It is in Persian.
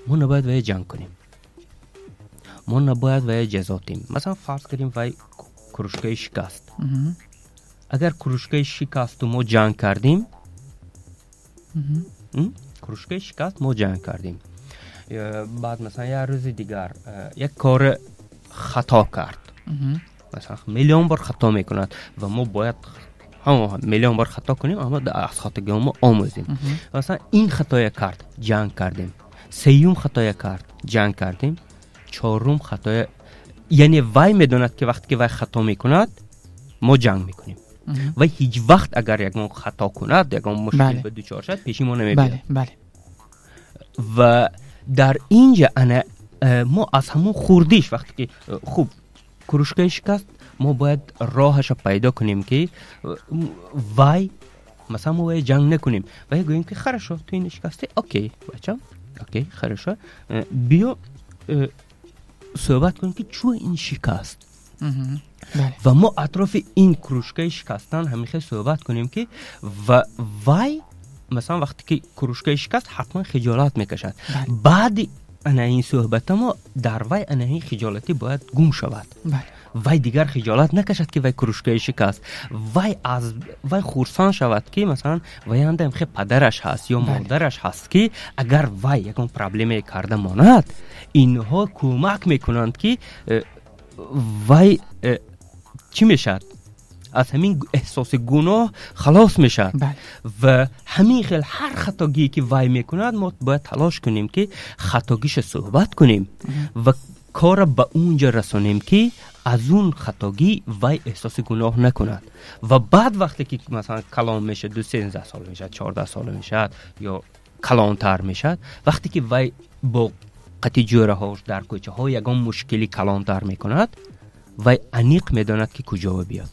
ما نباید وی جنگ کنیم، ما نباید وی جزا دیم. مثلا فرض کنیم وی کروشگاه شکست، اگر کروشگاه شکست و ما جنگ کردیم، کروشگاه شکست ما جنگ کردیم، بعد مثلا یه روز دیگر یک کار خطا کرد، مثلا میلیون بار خطا میکند و ما باید میلیون بار خطا کنیم اما از خطاگی ما آموزیم. مثلا این خطای کرد، جنگ کردیم. سیوم خطای کرد، جنگ کردیم. چهارم خطای، یعنی وای میدوند که وقتی که وای خطا میکند ما جنگ میکنیم و هیچ وقت اگر یکم خطا کند، یکم مشکل به دوچار شد، پیشی ما نمیبید. بله. و در اینجا ما از همون خوردیش وقتی که خوب کروشگاه شکست، ما باید راهش پیدا کنیم که وای مثلا ما وای جنگ نکنیم و گوییم که خرشو تو این شکسته، اوکی بچم، اوکی خرشو، بیا صحبت کنیم که چون این شکست. و ما اطراف این کروشگاه شکستن همیشه صحبت کنیم که وای مثلا وقتی که کروشگاه شکست حتما خجالت میکشد. بعد این صحبت ما در وای این خجالتی باید گم شود. وای دیگر خجالت نکشد که وای کروشگاه شکست، وای خورسان شود که مثلا وای اندم خیلی پدرش هست یا مادرش هست که اگر وای یکم پرابلمی کرده ماند، اینها کمک میکنند که وای چی میشد، از همین احساس گناه خلاص میشد. و همین خیلی هر خطاگی که وای میکند ما باید تلاش کنیم که خطاگیش صحبت کنیم و کار به اونجا رسونیم که از اون خطاگی وای احساس گناه نکند. و بعد وقتی که مثلا کلان میشه، 12 سال میشه، 14 سال میشه یا کلانتر میشه، وقتی که وای با قطی جوره هاش در کوچه ها یکم مشکلی کلانتر میکند، وای انیق میداند که کجا بیاد.